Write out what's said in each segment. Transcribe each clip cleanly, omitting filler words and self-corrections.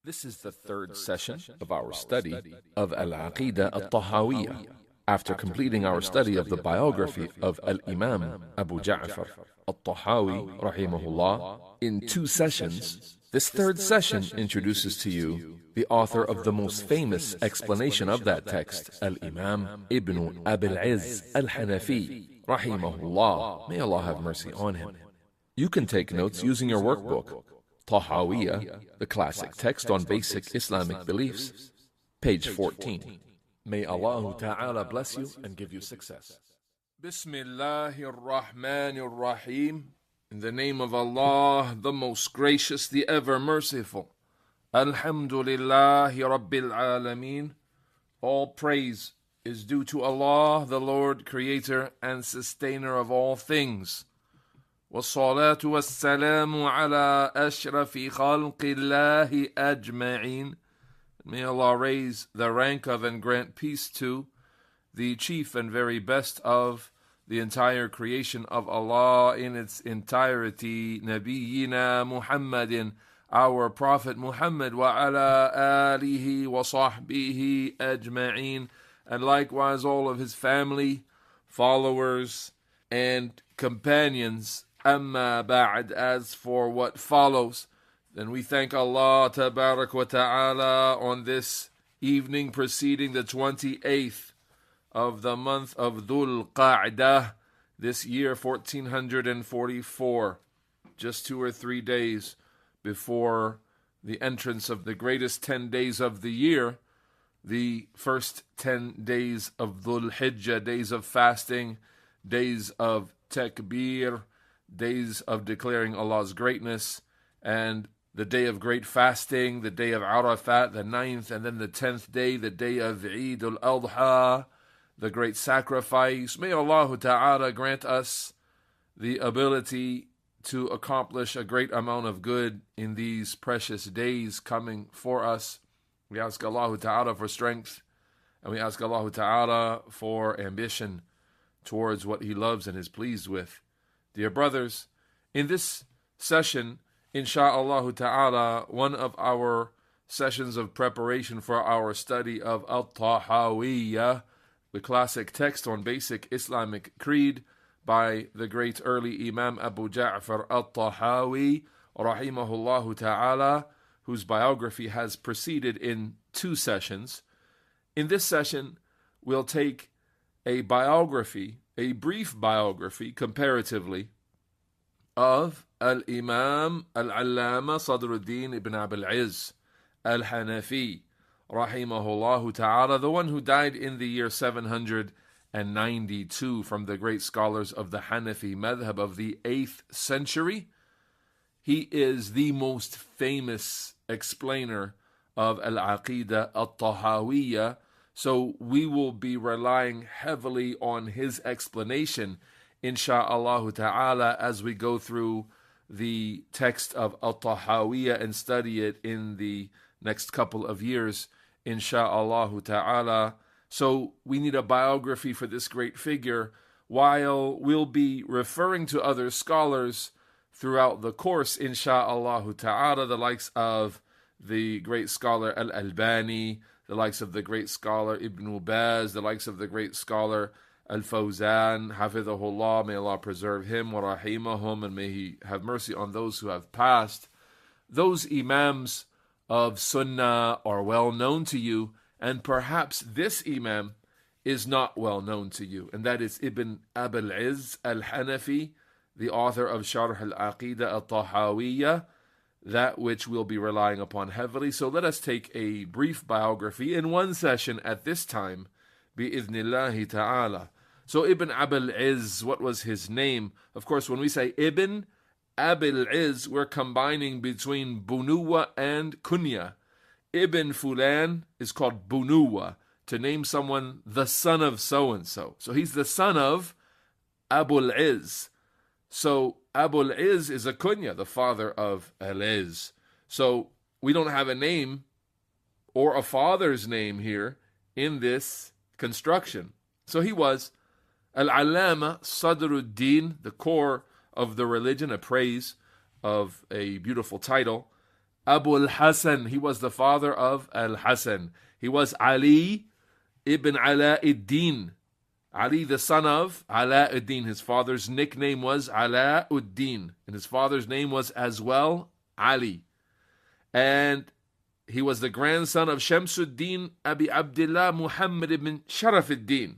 This is the third session of our study of Al-Aqidah al-Tahawiyah. After completing our study of the biography of al-Imam Abu Ja'far al-Tahawi rahimahullah in 2 sessions, this third session introduces to you the author of the most famous explanation of that text, al-Imam Ibn Abil Izz al-Hanafee rahimahullah. May Allah have mercy on him. You can take notes using your workbook, Tahawiyah, the classic text on basic Islamic beliefs, page 14. May Allah Ta'ala bless you and give you success. Bismillahir Rahmanir Rahim. In the name of Allah, the most gracious, the ever merciful. Alhamdulillahi Rabbil Alameen. All praise is due to Allah, the Lord, creator and sustainer of all things. والصلاة والسلام على أشرف خلق الله أجمعين. May Allah raise the rank of and grant peace to the chief and very best of the entire creation of Allah in its entirety, Nabiyyina Muhammadin, our Prophet Muhammad, وعلى آله وصحبه أجمعين, and likewise all of his family, followers, and companions. Amma ba'd, as for what follows, then we thank Allah Tabarak wa Ta'ala on this evening preceding the 28th of the month of Dhul Qa'dah, this year 1444, just 2 or 3 days before the entrance of the greatest 10 days of the year, the first 10 days of Dhul Hijjah, days of fasting, days of takbir, days of declaring Allah's greatness, and the day of great fasting, the day of Arafat, the 9th, and then the 10th day, the day of Eid al-Adha, the great sacrifice. May Allah Ta'ala grant us the ability to accomplish a great amount of good in these precious days coming for us. We ask Allah Ta'ala for strength, and we ask Allah Ta'ala for ambition towards what He loves and is pleased with. Dear brothers, in this session, insha'Allah ta'ala, one of our sessions of preparation for our study of al-Tahawiyah, the classic text on basic Islamic creed by the great early Imam Abu Ja'far al-Tahawi, rahimahullah ta'ala, whose biography has proceeded in 2 sessions. In this session, we'll take a biography, a brief biography, comparatively, of al-Imam al-Allama Sadruddin ibn Abil Izz al-Hanafee, rahimahullah ta'ala, the one who died in the year 792 from the great scholars of the Hanafi madhab of the 8th century. He is the most famous explainer of al-Aqidah al-Tahawiyah, so we will be relying heavily on his explanation, insha'Allah ta'ala, as we go through the text of al-Tahawiyah and study it in the next couple of years, insha'Allah ta'ala. So we need a biography for this great figure, while we'll be referring to other scholars throughout the course, insha'Allah ta'ala, the likes of the great scholar al-Albani, the likes of the great scholar Ibn Baz, the likes of the great scholar Al-Fawzan, Hafidhahullah, may Allah preserve him, wa rahimahum, and may He have mercy on those who have passed. Those Imams of Sunnah are well known to you, and perhaps this Imam is not well known to you, and that is Ibn Abil Izz al-Hanafi, the author of Sharh al-Aqidah al-Tahawiyah, that which we'll be relying upon heavily. So let us take a brief biography in one session at this time, bi-idhnillahi ta'ala. So Ibn Abil Izz, what was his name? Of course, when we say Ibn Abil Izz, we're combining between Bunuwa and Kunya. Ibn Fulan is called Bunuwa, to name someone the son of so-and-so. So he's the son of Abul Izz. So Abul Izz is a kunya, the father of Al-Izz. So we don't have a name or a father's name here in this construction. So he was Al-Allama Sadruddin, the core of the religion, a praise of a beautiful title, Abu al-Hasan, he was the father of al-Hasan. He was Ali ibn Alauddin. Ali, the son of Alauddin. His father's nickname was Alauddin, and his father's name was as well Ali. And he was the grandson of Shamsuddin Abi Abdullah Muhammad ibn Sharafuddin,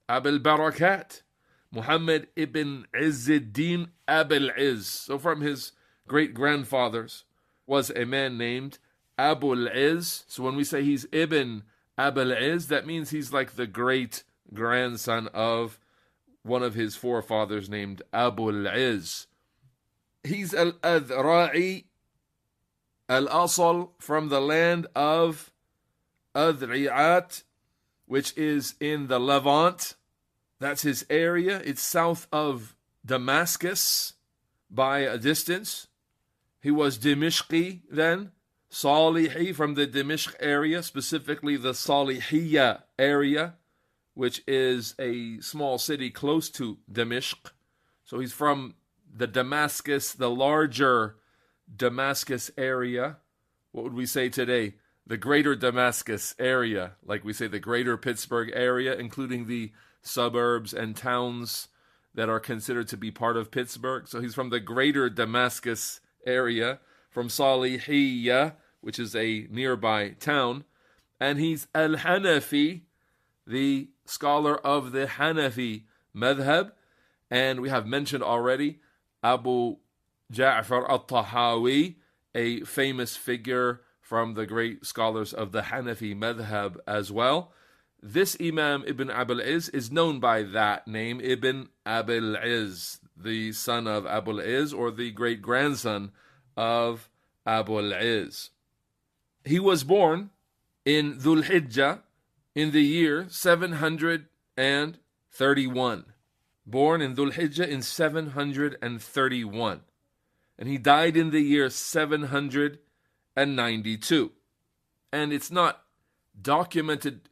Abil Barakat, Muhammad ibn Izzuddin Abil Izz. So from his great-grandfathers was a man named Abil Izz. So when we say he's Ibn Abil Izz, that means he's like the great-grandson of one of his forefathers named Abil Izz. He's al-Adhra'i al-Asal, from the land of Adri'at, which is in the Levant. That's his area. It's south of Damascus by a distance. He was Dimishqi then, Salihi, from the Dimishq area, specifically the Salihiyya area, which is a small city close to Dimishq. So he's from the Damascus, the larger Damascus area. What would we say today? The greater Damascus area, like we say the greater Pittsburgh area, including the suburbs and towns that are considered to be part of Pittsburgh. So he's from the greater Damascus area, from Salihiyya, which is a nearby town. And he's al-Hanafee, the scholar of the Hanafi madhab. And we have mentioned already Abu Ja'far al-Tahawi, a famous figure from the great scholars of the Hanafi madhab as well. This Imam Ibn Abil Izz is known by that name, Ibn Abil Izz, the son of Abil Izz, or the great-grandson of Abil Izz. He was born in Dhul Hijjah in the year 731. Born in Dhul Hijjah in 731. And he died in the year 792. And it's not documented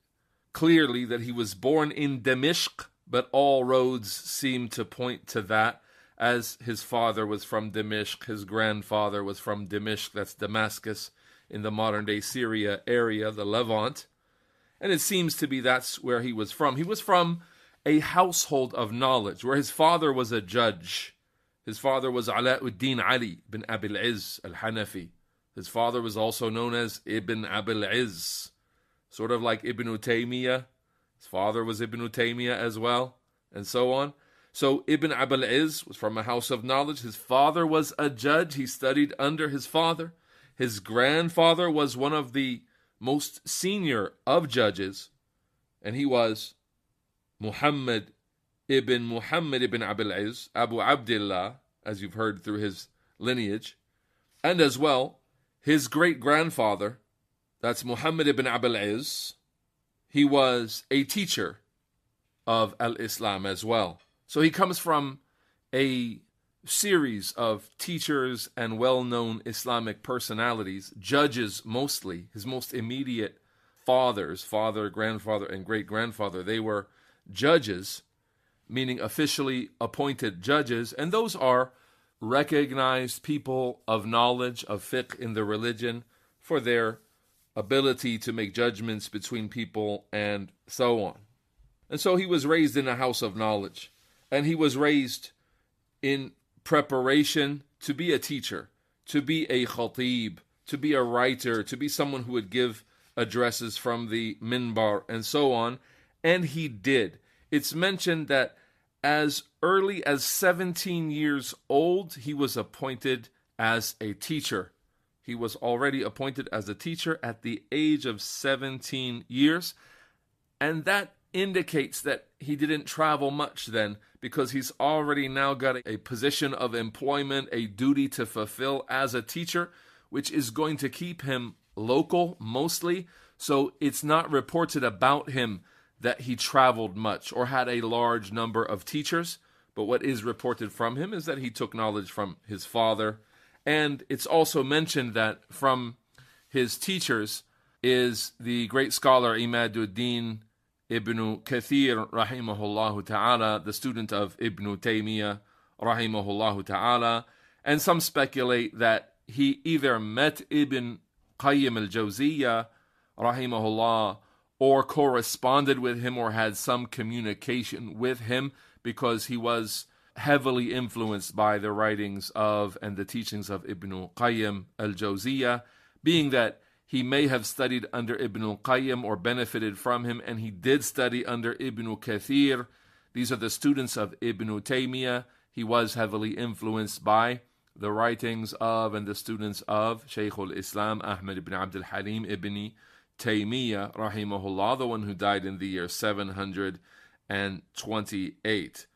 clearly that he was born in Dimishq, but all roads seem to point to that, as his father was from Dimishq, his grandfather was from Dimishq, that's Damascus, in the modern-day Syria area, the Levant. And it seems to be that's where he was from. He was from a household of knowledge, where his father was a judge. His father was Alauddin Ali bin Abil Izz al-Hanafi. His father was also known as Ibn Abil Izz, sort of like Ibn Taymiyyah. His father was Ibn Taymiyyah as well, and so on. So Ibn Abil Izz was from a house of knowledge. His father was a judge. He studied under his father. His grandfather was one of the most senior of judges, and he was Muhammad ibn Abil Izz, Abu Abdullah, as you've heard through his lineage. And as well, his great-grandfather, that's Muhammad ibn Abil Izz, he was a teacher of al-Islam as well. So he comes from a series of teachers and well-known Islamic personalities, judges mostly. His most immediate fathers, father, grandfather, and great-grandfather, they were judges, meaning officially appointed judges, and those are recognized people of knowledge, of fiqh in the religion, for their ability to make judgments between people and so on. And so he was raised in a house of knowledge, and he was raised in preparation to be a teacher, to be a khatib, to be a writer, to be someone who would give addresses from the minbar and so on, and he did. It's mentioned that as early as 17 years old, he was appointed as a teacher. He was already appointed as a teacher at the age of 17 years, and that indicates that he didn't travel much then, because he's already now got a position of employment, a duty to fulfill as a teacher, which is going to keep him local mostly. So it's not reported about him that he traveled much or had a large number of teachers, but what is reported from him is that he took knowledge from his father. And it's also mentioned that from his teachers is the great scholar Imaduddin Ibn Kathir rahimahullah ta'ala, the student of Ibn Taymiyyah rahimahullah ta'ala, and some speculate that he either met Ibn Qayyim al-Jawziyya, rahimahullah, or corresponded with him or had some communication with him, because he was heavily influenced by the writings of and the teachings of Ibn Qayyim al-Jawziyya, being that he may have studied under Ibn al-Qayyim or benefited from him, and he did study under Ibn Kathir. These are the students of Ibn Taymiyyah. He was heavily influenced by the writings of and the students of Shaykh al-Islam Ahmad ibn Abdul Halim ibn Taymiyyah, rahimahullah, the one who died in the year 728.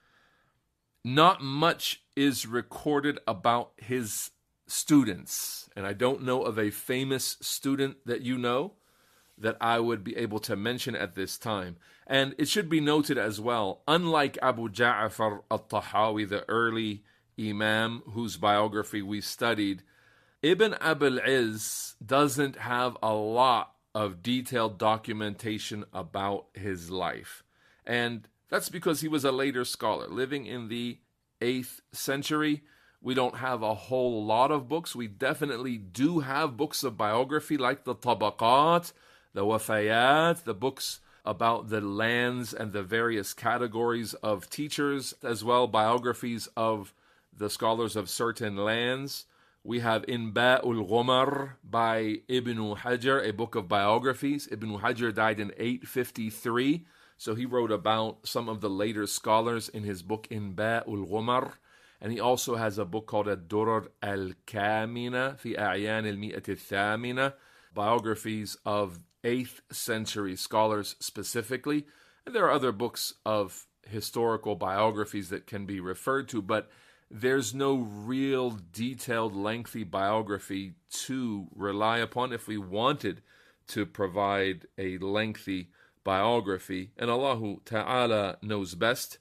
Not much is recorded about his students, and I don't know of a famous student that you know that I would be able to mention at this time. And it should be noted as well, unlike Abu Ja'far al-Tahawi, the early Imam whose biography we studied, Ibn Abil Izz doesn't have a lot of detailed documentation about his life. And that's because he was a later scholar, living in the 8th century. We don't have a whole lot of books. We definitely do have books of biography like the Tabaqat, the Wafayat, the books about the lands and the various categories of teachers, as well biographies of the scholars of certain lands. We have Inba'ul Ghumar by Ibn Hajar, a book of biographies. Ibn Hajar died in 853, so he wrote about some of the later scholars in his book Inba'ul Ghumar. And he also has a book called Ad-Durar al-Kamina fi A'yan al-Mi'at al-Thamina, biographies of 8th century scholars specifically. And there are other books of historical biographies that can be referred to, but there's no real detailed, lengthy biography to rely upon if we wanted to provide a lengthy biography. And Allahu Ta'ala knows best.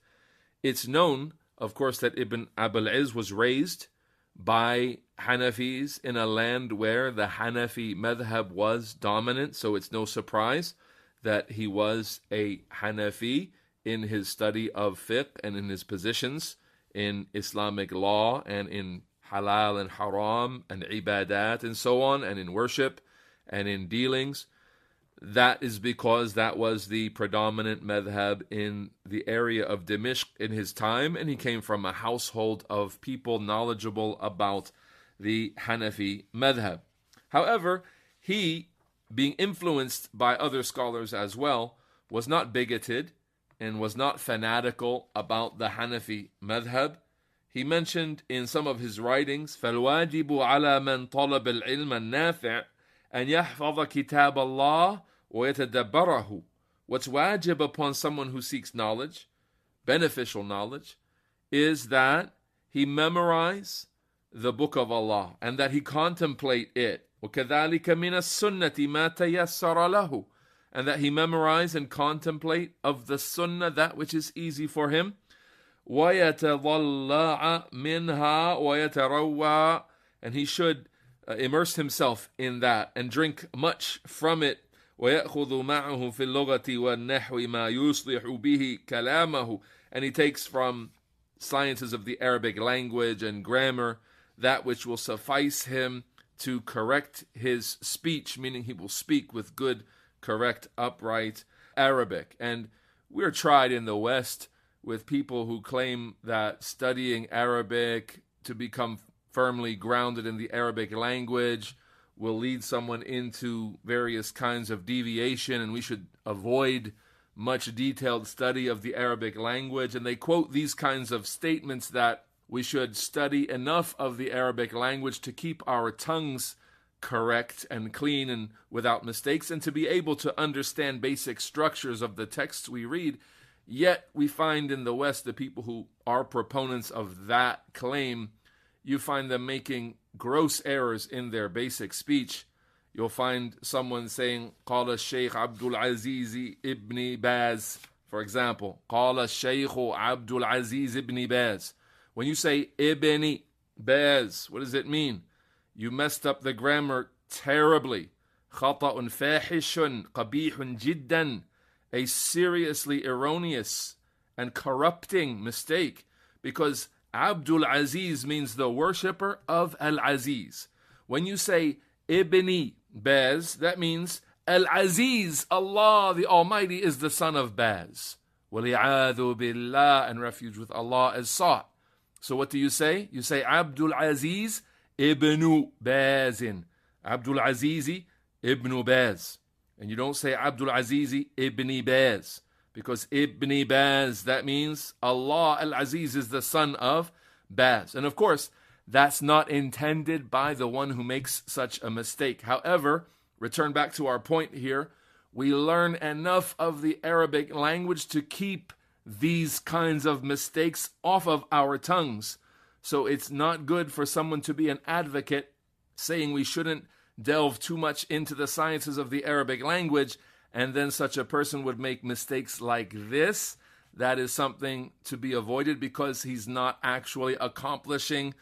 It's known, of course, that Ibn Abil Izz was raised by Hanafis in a land where the Hanafi madhab was dominant, so it's no surprise that he was a Hanafi in his study of fiqh and in his positions in Islamic law and in halal and haram and ibadat and so on, and in worship and in dealings. That is because that was the predominant madhab in the area of Dimishq in his time, and he came from a household of people knowledgeable about the Hanafi madhab. However, he, being influenced by other scholars as well, was not bigoted and was not fanatical about the Hanafi madhab. He mentioned in some of his writings, فَالْوَاجِبُ عَلَى مَنْ طَلَبَ الْعِلْمَ النَّافِعِ أَنْ يَحْفَظَ كِتَابَ اللَّهِ وَيَتَدَبَّرَهُ. What's wajib upon someone who seeks knowledge, beneficial knowledge, is that he memorize the book of Allah and that he contemplate it. وَكَذَلِكَ مِنَ السُنَّةِ مَا تَيَسَّرَ لَهُ. And that he memorize and contemplate of the sunnah that which is easy for him. وَيَتَضَلَّعَ مِنْهَا وَيَتَرَوَّى. And he should immerse himself in that and drink much from it. وَيَأْخُذُ مَعَهُ فِي اللُّغَةِ وَالنَّحْوِ مَا يُصْلِحُ بِهِ كَلَامَهُ. And he takes from sciences of the Arabic language and grammar that which will suffice him to correct his speech, meaning he will speak with good, correct, upright Arabic. And we're tried in the West with people who claim that studying Arabic to become firmly grounded in the Arabic language will lead someone into various kinds of deviation, and we should avoid much detailed study of the Arabic language. And they quote these kinds of statements that we should study enough of the Arabic language to keep our tongues correct and clean and without mistakes, and to be able to understand basic structures of the texts we read. Yet we find in the West, the people who are proponents of that claim, you find them making gross errors in their basic speech. You'll find someone saying, قال الشيخ عبد العزيز ابن باز, for example. قال الشيخ عبد العزيز ابن باز. When you say Ibn Baz, what does it mean? You messed up the grammar terribly. خطأ فاحش قبيح جدا. A seriously erroneous and corrupting mistake, because Abdul Aziz means the worshipper of Al-Aziz. When you say Ibni Baz, that means Al-Aziz, Allah the Almighty, is the son of Baz. وَلِعَاذُ بِاللَّهِ, and refuge with Allah is sought. So what do you say? You say Abdul Aziz ibn Bazin. Abdul Azizi ibn Baz. And you don't say Abdul Azizi ibn Baz. Because ibn Baz, that means Allah al-Aziz is the son of Baz. And of course, that's not intended by the one who makes such a mistake. However, return back to our point here, we learn enough of the Arabic language to keep these kinds of mistakes off of our tongues. So it's not good for someone to be an advocate saying we shouldn't delve too much into the sciences of the Arabic language, and then such a person would make mistakes like this. That is something to be avoided because he's not actually accomplishing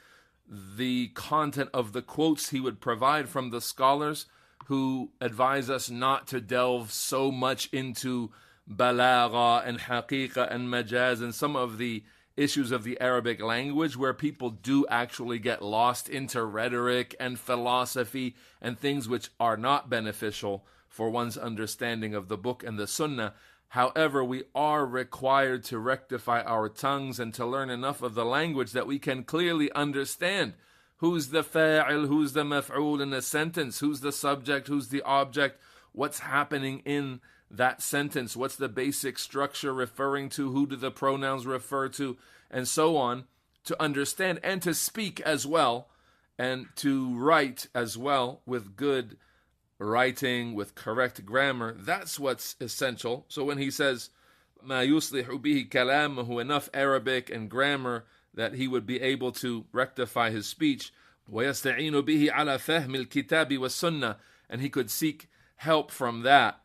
the content of the quotes he would provide from the scholars who advise us not to delve so much into balagha and haqiqa and majaz and some of the issues of the Arabic language where people do actually get lost into rhetoric and philosophy and things which are not beneficial for one's understanding of the book and the sunnah. However, we are required to rectify our tongues and to learn enough of the language that we can clearly understand who's the fa'il, who's the maf'ul in a sentence, who's the subject, who's the object, what's happening in that sentence, what's the basic structure referring to, who do the pronouns refer to, and so on, to understand and to speak as well, and to write as well with good writing, with correct grammar. That's what's essential. So when he says, مَا يُصْلِحُ بِهِ كَلَامَهُ, enough Arabic and grammar that he would be able to rectify his speech, وَيَسْتَعِينُ بِهِ عَلَى فَهْمِ الْكِتَابِ وَالسُّنَّةِ, and he could seek help from that.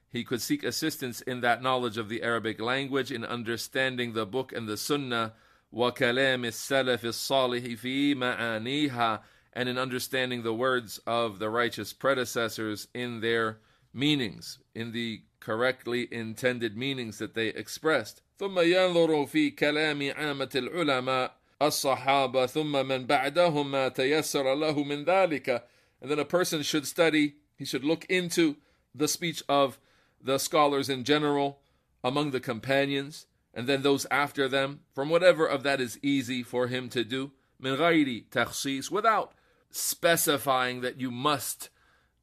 He could seek assistance in that knowledge of the Arabic language, in understanding the book and the sunnah, وَكَلَامِ السَّلَفِ الصَّالِحِ فِي مَعَانِيهَا, and in understanding the words of the righteous predecessors in their meanings, in the correctly intended meanings that they expressed. ثم ينظر في كلام عامة العلماء الصحابة ثم من بعدهم ما تيسر له من ذلك. And then a person should study, he should look into the speech of the scholars in general, among the companions, and then those after them, from whatever of that is easy for him to do, من غير تخصيص, without specifying that you must,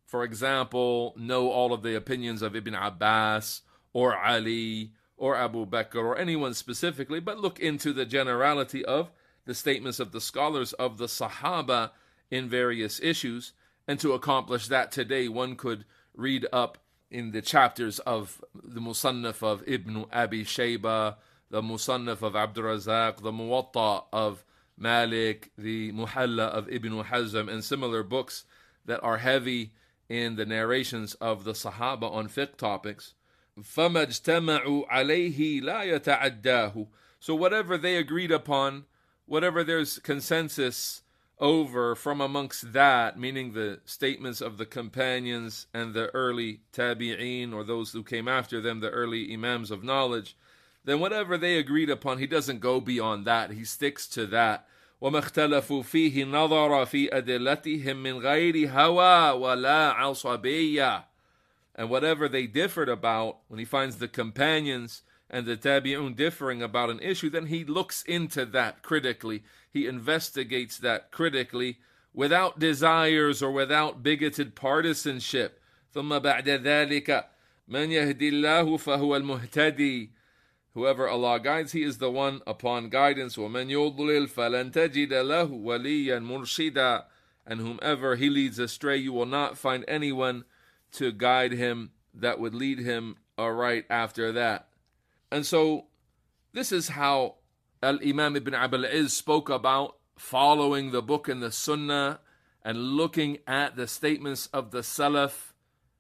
for example, know all of the opinions of Ibn Abbas, or Ali, or Abu Bakr, or anyone specifically, but look into the generality of the statements of the scholars of the Sahaba in various issues. And to accomplish that today, one could read up in the chapters of the Musannaf of Ibn Abi Shayba, the Musannaf of Abdur Razak, the Muwatta of Malik, the Muhalla of Ibn Hazm, and similar books that are heavy in the narrations of the Sahaba on fiqh topics. فَمَا اجْتَمَعُوا عَلَيْهِ لَا يَتَعَدَّاهُ. So whatever they agreed upon, whatever there's consensus over from amongst that, meaning the statements of the companions and the early tabi'een, or those who came after them, the early imams of knowledge, then whatever they agreed upon, he doesn't go beyond that. He sticks to that. وَمَا اخْتَلَفُوا فِيهِ نَظَرَ فِي أَدِلَّتِهِمْ مِنْ غَيْرِ هَوَى وَلَا عَصَبِيَّةٍ. And whatever they differed about, when he finds the companions and the tabi'un differing about an issue, then he looks into that critically. He investigates that critically, without desires or without bigoted partisanship. ثُمَّ بَعْدَ ذَلِكَ مَنْ يَهْدِ اللَّهُ فَهُوَ الْمُهْتَدِي. Whoever Allah guides, he is the one upon guidance. وَمَنْ يُضْلِلْ فَلَنْ تَجِدَ لَهُ وَلِيًّا مُرْشِدًا. And whomever he leads astray, you will not find anyone to guide him that would lead him aright after that. And so this is how al-Imam ibn Abil Izz spoke about following the book and the sunnah and looking at the statements of the Salaf,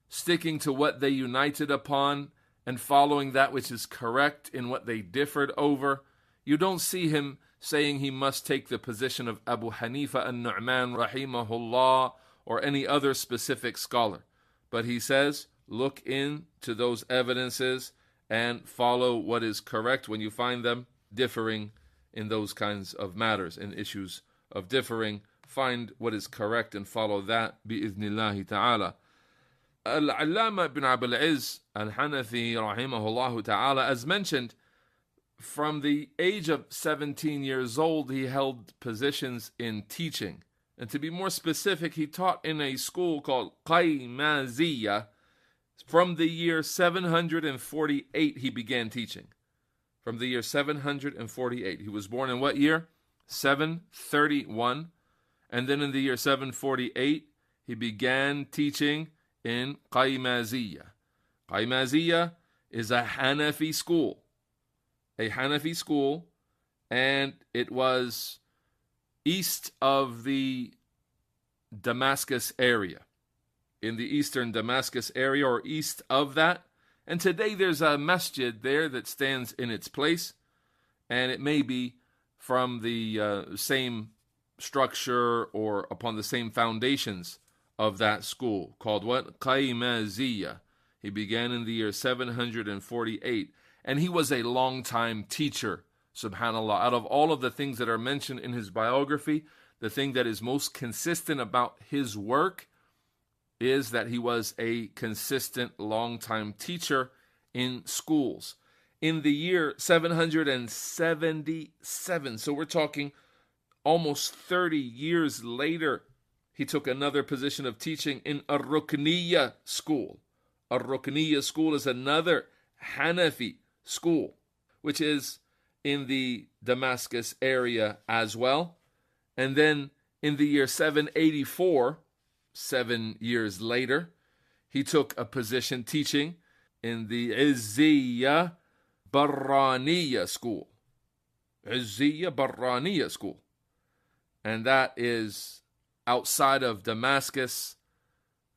sticking to what they united upon and following that which is correct in what they differed over. You don't see him saying he must take the position of Abu Hanifa an-Nu'man rahimahullah or any other specific scholar. But he says, look into those evidences and follow what is correct when you find them differing in those kinds of matters, in issues of differing find what is correct and follow that bi'idhnillahi ta'ala. Al-Allama ibn Abil Izz al-Hanafee rahimahullah ta'ala, as mentioned, from the age of 17 years old, he held positions in teaching. And to be more specific, he taught in a school called Qaymaziyya. From the year 748, he began teaching. From the year 748. He was born in what year? 731. And then in the year 748, he began teaching in Qaymaziyya. Qaymaziyya is a Hanafi school. A Hanafi school, and it was east of the Damascus area. In the eastern Damascus area, or east of that. And today there's a masjid there that stands in its place, and it may be from the same structure or upon the same foundations of that school, called what? Qaymaziyya. He began in the year 748, and he was a long-time teacher, subhanAllah. Out of all of the things that are mentioned in his biography, the thing that is most consistent about his work is that he was a consistent long-time teacher in schools. In the year 777, so we're talking almost 30 years later, he took another position of teaching in al-Rukniyya school. Al-Rukniyya school is another Hanafi school, which is in the Damascus area as well. And then in the year 784, 7 years later, he took a position teaching in the Izziyya Barraniyya school. Izziyya Barraniyya school. And that is outside of Damascus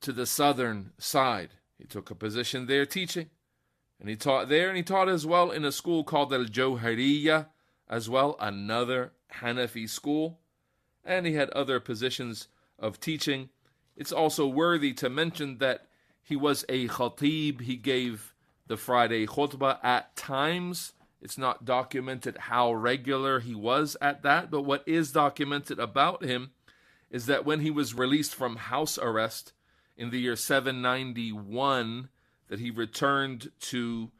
to the southern side. He took a position there teaching. And he taught there, and he taught as well in a school called al-Jawhariyya, as well, another Hanafi school. And he had other positions of teaching. It's also worthy to mention that he was a khatib. He gave the Friday khutbah at times. It's not documented how regular he was at that, but what is documented about him is that when he was released from house arrest in the year 791, that he returned to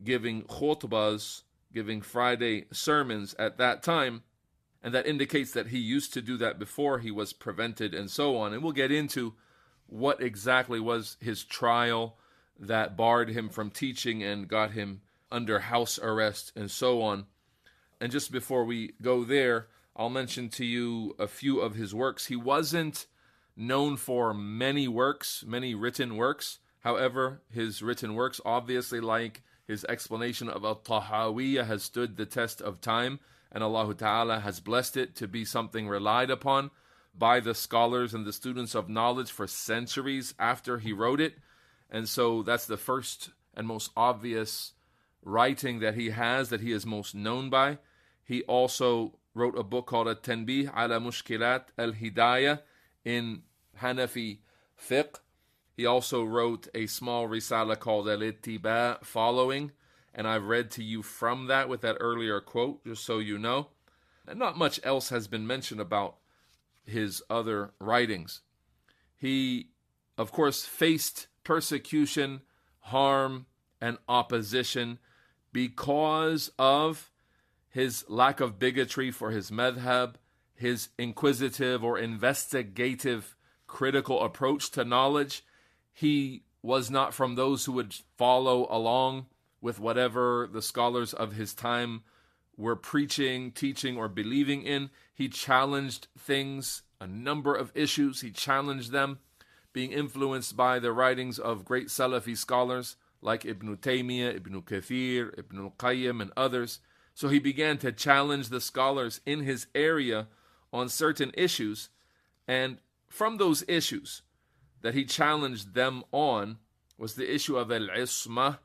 giving khutbahs, giving Friday sermons at that time, and that indicates that he used to do that before he was prevented and so on. And we'll get into what exactly was his trial that barred him from teaching and got him under house arrest and so on. And just before we go there, I'll mention to you a few of his works. He wasn't known for many works, many written works. However, his written works, obviously like his explanation of al-Tahawiyya, has stood the test of time, and Allah Ta'ala has blessed it to be something relied upon by the scholars and the students of knowledge for centuries after he wrote it. And so that's the first and most obvious writing that he has, that he is most known by. He also wrote a book called At-Tanbih ala Mushkilat al-Hidayah in Hanafi fiqh. He also wrote a small risala called Al-Ittiba, following, and I've read to you from that with that earlier quote, just so you know. And not much else has been mentioned about his other writings. He, of course, faced persecution, harm, and opposition because of his lack of bigotry for his madhab, his inquisitive or investigative critical approach to knowledge. He was not from those who would follow along with whatever the scholars of his time were preaching, teaching, or believing in. He challenged things, a number of issues. He challenged them, being influenced by the writings of great Salafi scholars like Ibn Taymiyyah, Ibn Kathir, Ibn al-Qayyim, and others. So he began to challenge the scholars in his area on certain issues. And from those issues that he challenged them on was the issue of al-Ismah,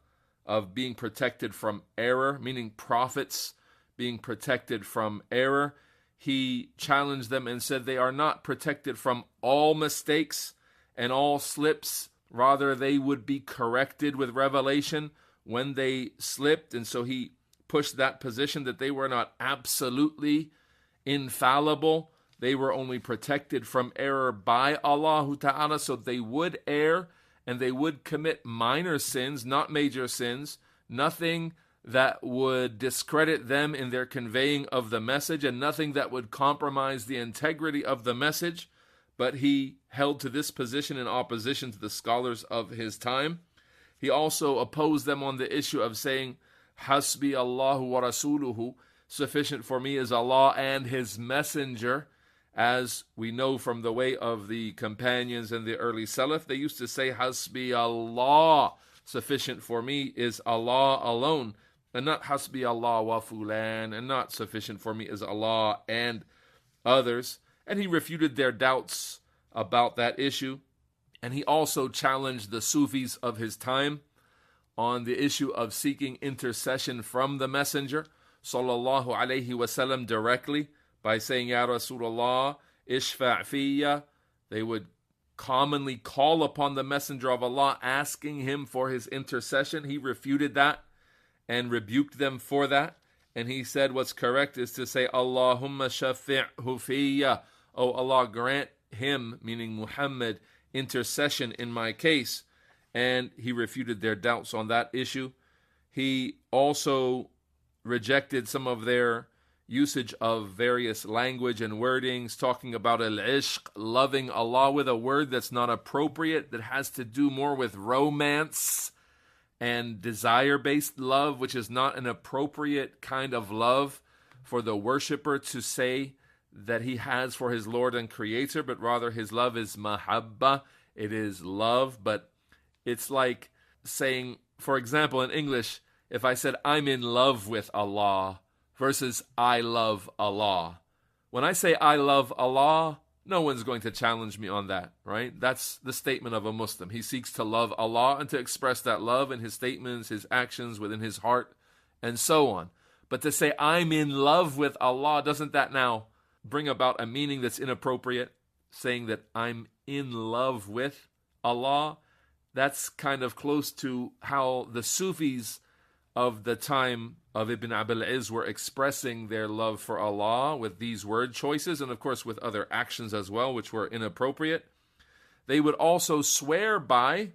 of being protected from error, meaning prophets being protected from error. He challenged them and said they are not protected from all mistakes and all slips. Rather, they would be corrected with revelation when they slipped. And so he pushed that position that they were not absolutely infallible, They were only protected from error by Allah Ta'ala, so they would err and they would commit minor sins, not major sins, nothing that would discredit them in their conveying of the message and nothing that would compromise the integrity of the message. But he held to this position in opposition to the scholars of his time. He also opposed them on the issue of saying, Hasbi Allahu wa Rasuluhu, sufficient for me is Allah and His Messenger. As we know from the way of the companions and the early Salaf, they used to say, Hasbi Allah, sufficient for me is Allah alone, and not Hasbi Allah wa fulan, and not sufficient for me is Allah and others. And he refuted their doubts about that issue. And he also challenged the Sufis of his time on the issue of seeking intercession from the Messenger, sallallahu alayhi wasallam, directly by saying, Ya Rasulullah, ishfa' fiyya. They would commonly call upon the Messenger of Allah, asking him for his intercession. He refuted that and rebuked them for that. And he said what's correct is to say, Allahumma shafi'hu fiyya. Oh Allah, grant him, meaning Muhammad, intercession in my case. And he refuted their doubts on that issue. He also rejected some of their usage of various language and wordings, talking about al-ishq, loving Allah, with a word that's not appropriate, that has to do more with romance and desire-based love, which is not an appropriate kind of love for the worshipper to say that he has for his Lord and Creator, but rather his love is mahabba, it is love. But it's like saying, for example, in English, if I said I'm in love with Allah versus I love Allah. When I say I love Allah, no one's going to challenge me on that, right? That's the statement of a Muslim. He seeks to love Allah and to express that love in his statements, his actions, within his heart, and so on. But to say I'm in love with Allah, doesn't that now bring about a meaning that's inappropriate? Saying that I'm in love with Allah, that's kind of close to how the Sufis of the time of Ibn Abil Izz were expressing their love for Allah with these word choices, and of course with other actions as well, which were inappropriate. They would also swear by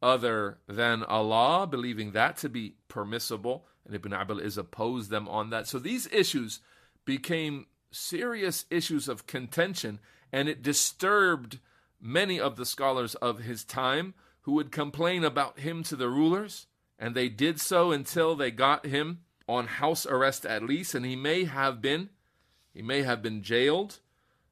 other than Allah, believing that to be permissible, and Ibn Abil Izz opposed them on that. So these issues became serious issues of contention, and it disturbed many of the scholars of his time who would complain about him to the rulers, and they did so until they got him on house arrest at least, and he may have been jailed,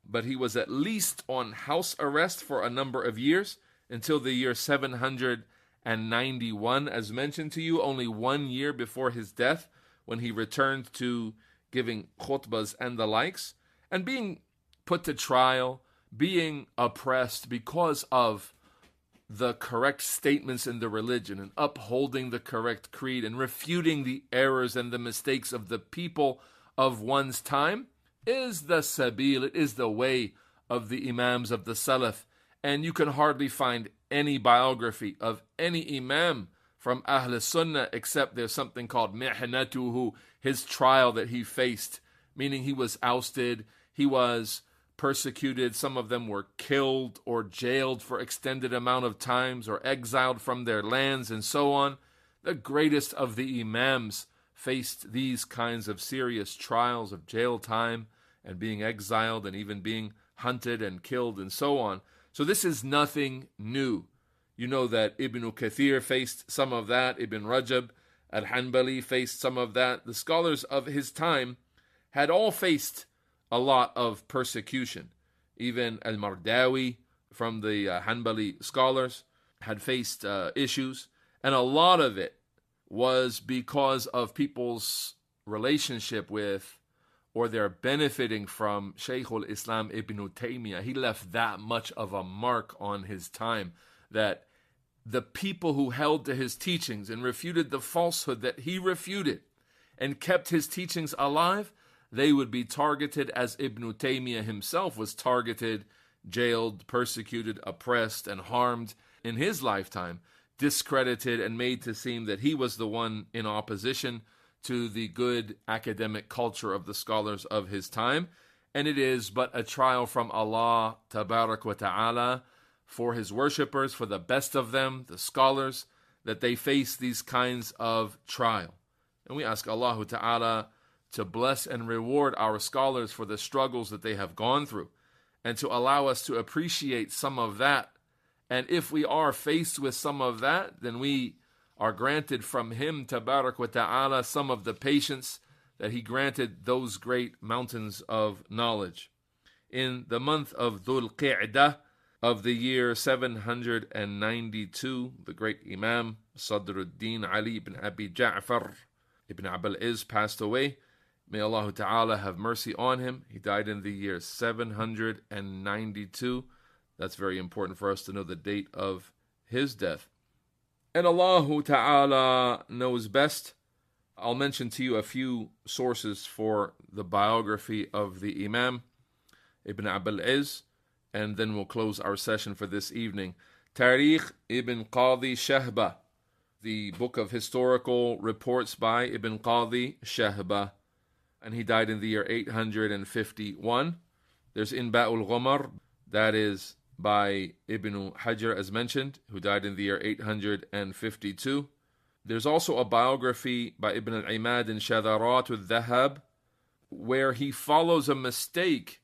but he was at least on house arrest for a number of years until the year 791, as mentioned to you, only 1 year before his death, when he returned to giving khutbahs and the likes, and being put to trial, being oppressed because of the correct statements in the religion and upholding the correct creed and refuting the errors and the mistakes of the people of one's time is the sabil, it is the way of the Imams of the Salaf. And you can hardly find any biography of any Imam from Ahl Sunnah except there's something called mihnatuhu, his trial that he faced, meaning he was ousted, he was persecuted, some of them were killed or jailed for extended amount of times or exiled from their lands and so on. The greatest of the Imams faced these kinds of serious trials of jail time and being exiled and even being hunted and killed and so on. So this is nothing new. You know that Ibn Kathir faced some of that, Ibn Rajab al-Hanbali faced some of that. The scholars of his time had all faced a lot of persecution. Even al-Mardawi from the Hanbali scholars had faced issues, and a lot of it was because of people's relationship with or they're benefiting from Shaykh al-Islam Ibn Taymiyyah. He left that much of a mark on his time that the people who held to his teachings and refuted the falsehood that he refuted and kept his teachings alive, they would be targeted as Ibn Taymiyyah himself was targeted, jailed, persecuted, oppressed, and harmed in his lifetime, discredited and made to seem that he was the one in opposition to the good academic culture of the scholars of his time. and it is but a trial from Allah Tabarak wa Ta'ala for His worshippers, for the best of them, the scholars, that they face these kinds of trial. And we ask Allah Ta'ala to bless and reward our scholars for the struggles that they have gone through, and to allow us to appreciate some of that. And if we are faced with some of that, then we are granted from Him Tabarak wa Ta'ala some of the patience that He granted those great mountains of knowledge. In the month of Dhul Qi'dah of the year 792, the great Imam Sadruddin Ali ibn Abi Ja'far ibn Abil Izz passed away. May Allah Ta'ala have mercy on him. He died in the year 792. That's very important for us to know the date of his death. And Allah Ta'ala knows best. I'll mention to you a few sources for the biography of the Imam Ibn Abil Izz, and then we'll close our session for this evening. Tariq Ibn Qadi Shahba, the book of historical reports by Ibn Qadi Shahba, and he died in the year 851. There's Inba'ul Ghumar, that is by Ibn Hajar, as mentioned, who died in the year 852. There's also a biography by Ibn al-Imad in Shadarat al-Dhahab, where he follows a mistake.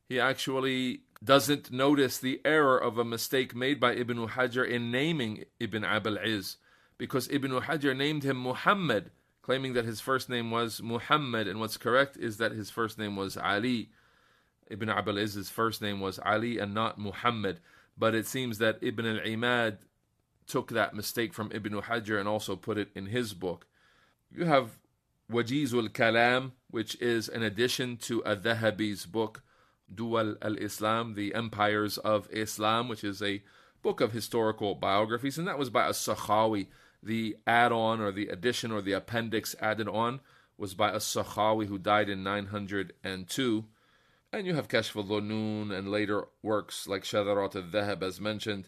He actually doesn't notice the error of a mistake made by Ibn Hajar in naming Ibn Abil Izz, because Ibn Hajar named him Muhammad, claiming that his first name was Muhammad, and what's correct is that his first name was Ali. Ibn Abil Izz's first name was Ali and not Muhammad, but it seems that Ibn al-Imad took that mistake from Ibn Hajar and also put it in his book. You have Wajizul Kalam, which is an addition to Al-Dhahabi's book, Duwal al-Islam, the Empires of Islam, which is a book of historical biographies, and that was by As-Sakhawi. The add-on or the addition or the appendix added on was by As-Sakhawi, who died in 902. And you have Kashf al-Dhunun and later works like Shadarat al-Dhahab, as mentioned,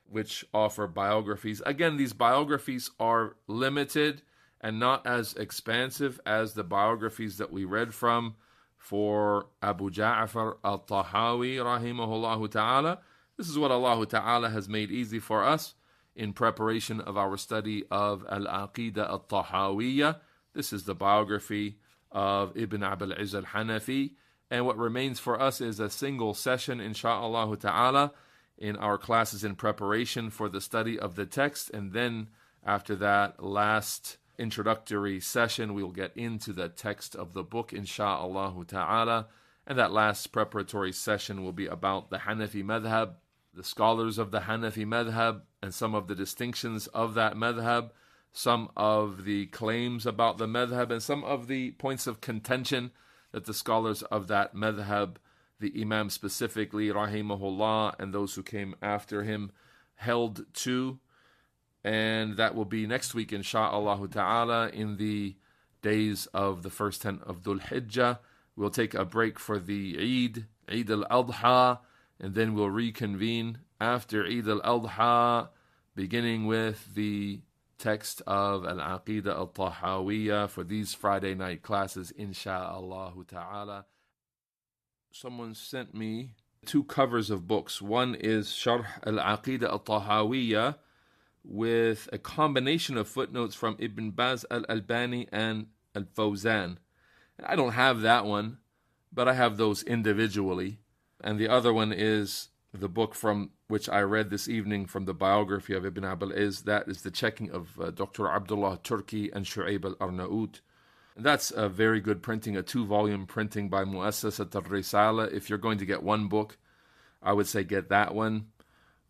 which offer biographies. Again, these biographies are limited and not as expansive as the biographies that we read from for Abu Ja'far al-Tahawi, rahimahullah ta'ala. This is what Allah ta'ala has made easy for us in preparation of our study of al-Aqidah al-Tahawiyya. This is the biography of Ibn Abil Izz al-Hanafi. And what remains for us is a single session, insha'Allah ta'ala, in our classes in preparation for the study of the text. And then after that last introductory session, we'll get into the text of the book, insha'Allah ta'ala. And that last preparatory session will be about the Hanafi madhab, the scholars of the Hanafi madhab, and some of the distinctions of that madhab, some of the claims about the madhab, and some of the points of contention that the scholars of that madhab, the Imam specifically, rahimahullah, and those who came after him, held to. And that will be next week, insha'Allah ta'ala, in the days of the first 10 of Dhul Hijjah. We'll take a break for the Eid al-Adha, and then we'll reconvene after Eid al-Adha, beginning with the text of al-Aqidah al-Tahawiyya for these Friday night classes, insha'Allah ta'ala. Someone sent me 2 covers of books. One is Sharh al-Aqidah al-Tahawiyya with a combination of footnotes from Ibn Baz al-Albani and al-Fawzan. I don't have that one, but I have those individually. And the other one is the book from which I read this evening from the biography of Ibn Abil Izz. That is the checking of Dr. Abdullah Turki and Shu'aib al-Arnaout. That's a very good printing, a 2-volume printing by Muassasat al-Risala. If you're going to get one book, I would say get that one,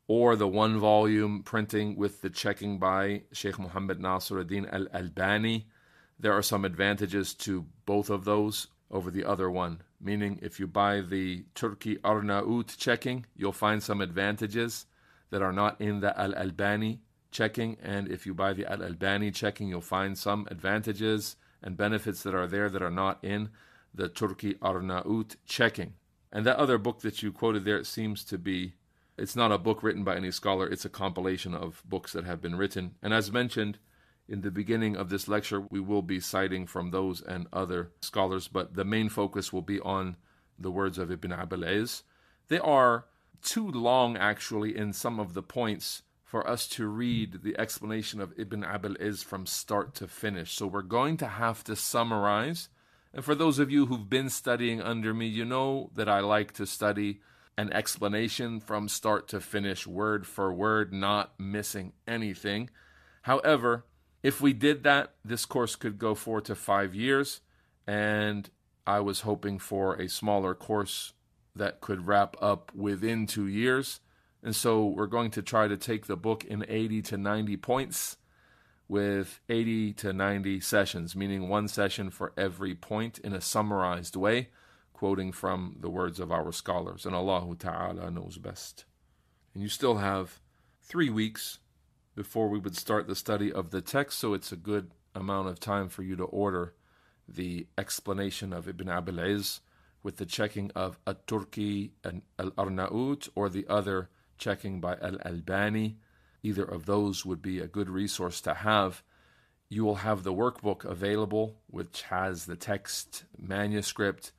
or the 1-volume printing with the checking by Sheikh Muhammad Nasiruddin al-Albani. There are some advantages to both of those over the other one, meaning if you buy the Turki Arnaout checking, you'll find some advantages that are not in the al-Albani checking, and if you buy the al-Albani checking, you'll find some advantages and benefits that are there that are not in the Turki Arnaout checking. And that other book that you quoted there, it seems to be, it's not a book written by any scholar, it's a compilation of books that have been written. And as mentioned in the beginning of this lecture, we will be citing from those and other scholars, but the main focus will be on the words of Ibn Abil Izz. They are too long, actually, in some of the points for us to read the explanation of Ibn Abil Izz from start to finish. So we're going to have to summarize. And for those of you who've been studying under me, you know that I like to study an explanation from start to finish, word for word, not missing anything. However, if we did that, this course could go 4 to 5 years, and I was hoping for a smaller course that could wrap up within 2 years. And so we're going to try to take the book in 80 to 90 points with 80 to 90 sessions, meaning one session for every point in a summarized way, quoting from the words of our scholars. And Allah Ta'ala knows best. And you still have 3 weeks before we would start the study of the text, so it's a good amount of time for you to order the explanation of Ibn Abil Izz with the checking of At-Turki and Al-Arnaut, or the other checking by Al-Albani. Either of those would be a good resource to have. You will have the workbook available, which has the text, manuscript,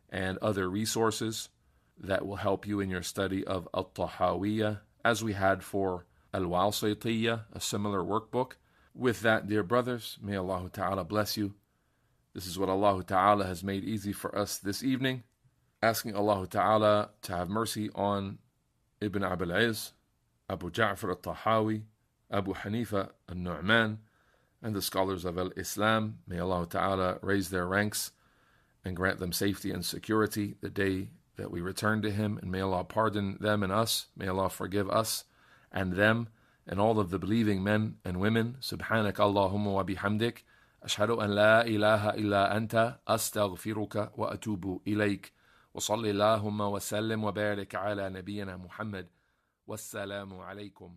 and other resources that will help you in your study of At-Tahawiyya, as we had for Al-Wasitiyya, a similar workbook. With that, dear brothers, may Allah Ta'ala bless you. This is what Allah Ta'ala has made easy for us this evening, asking Allah Ta'ala to have mercy on Ibn Abil Izz, Abu Ja'far al-Tahawi, Abu Hanifa al-Nu'man, and the scholars of al-Islam. May Allah Ta'ala raise their ranks and grant them safety and security the day that we return to Him, and may Allah pardon them and us. May Allah forgive us and them and all of the believing men and women. Subhanak Allahumma wa bihamdik. أشهد أن لا إله إلا أنت أستغفرك وأتوب إليك وصلي اللهم وسلم وبارك على نبينا محمد والسلام عليكم.